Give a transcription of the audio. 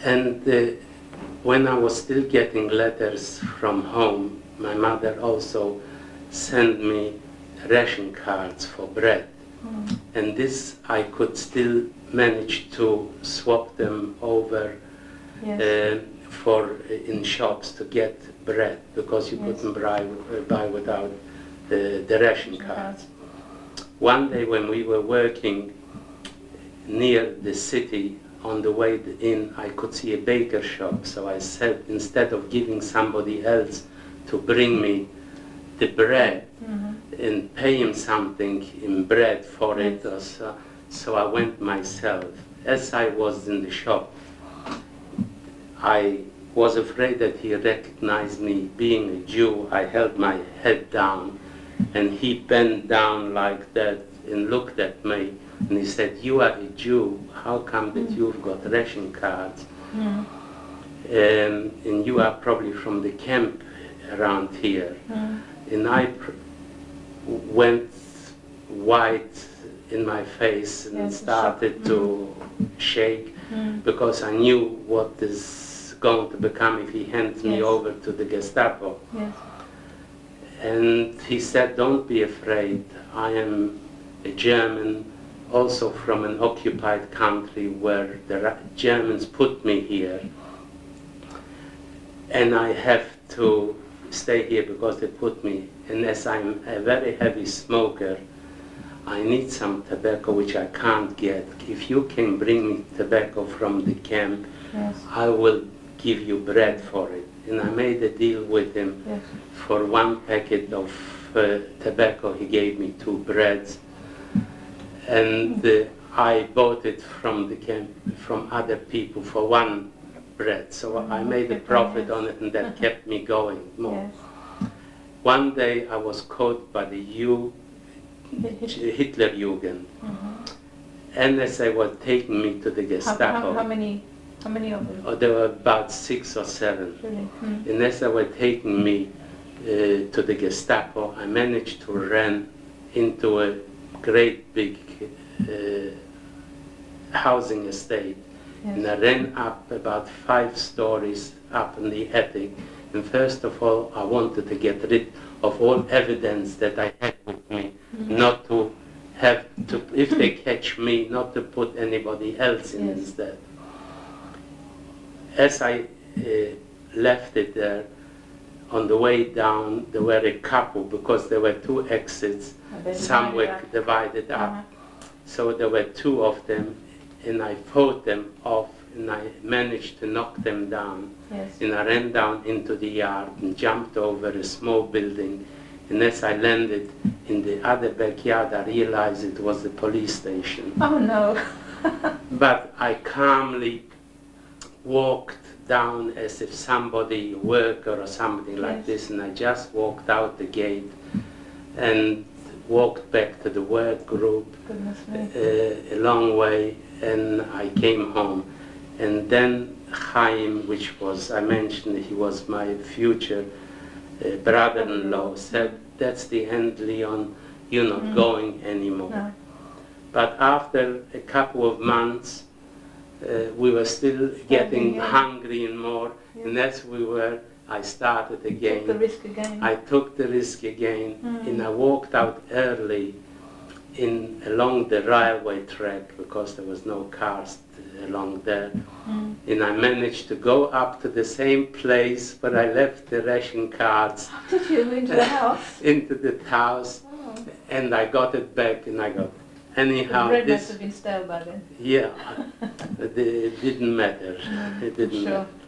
And when I was still getting letters from home, my mother also sent me ration cards for bread. And this I could still manage to swap them over in shops to get bread, because you couldn't buy without the ration cards. One day when we were working near the city, on the way in, I could see a baker shop. So I said, instead of giving somebody else to bring me the bread and pay him something in bread for it, so I went myself. As I was in the shop, I was afraid that he recognized me being a Jew. I held my head down, and he bent down like that and looked at me. And he said, "You are a Jew. How come that you've got ration cards? And you are probably from the camp around here." And I went white in my face and started to shake, because I knew what is going to become if he hands me over to the Gestapo. And he said, "Don't be afraid. I am a German, also from an occupied country where the Germans put me here, and I have to stay here because they put me. And as I'm a very heavy smoker, I need some tobacco which I can't get. If you can bring me tobacco from the camp, I will give you bread for it." And I made a deal with him. For one packet of tobacco, he gave me 2 breads. And I bought it from the camp, from other people, for 1 bread. So I made a profit on it, and that kept me going more. One day I was caught by the Hitlerjugend. And as they were taking me to the Gestapo. How many of them? Oh, there were about 6 or 7. Really? And as they were taking me to the Gestapo, I managed to run into a great big housing estate. And I ran up about 5 stories up in the attic. And first of all, I wanted to get rid of all evidence that I had with me, not to have to, if they catch me, not to put anybody else in instead. As I left it there, on the way down, there were a couple, because there were 2 exits, some were divided up. So there were 2 of them, and I fought them off, and I managed to knock them down. And I ran down into the yard and jumped over a small building. And as I landed in the other backyard, I realized it was the police station. Oh no! But I calmly walked down as if somebody, a worker or something like this, and I just walked out the gate and walked back to the work group a long way, and I came home. And then Chaim, which was, I mentioned, he was my future brother-in-law, said, "That's the end, Leon, you're not going anymore." No. But after a couple of months, we were still getting hungry and more, and as we were, I started again. You took the risk again. I took the risk again, and I walked out early along the railway track, because there was no cars along there. And I managed to go up to the same place where I left the ration cards. How did you? Into the house? Into the house, and I got it back, and I got it. Anyhow, the bread must have been stale by then. Yeah, it didn't matter. It didn't matter.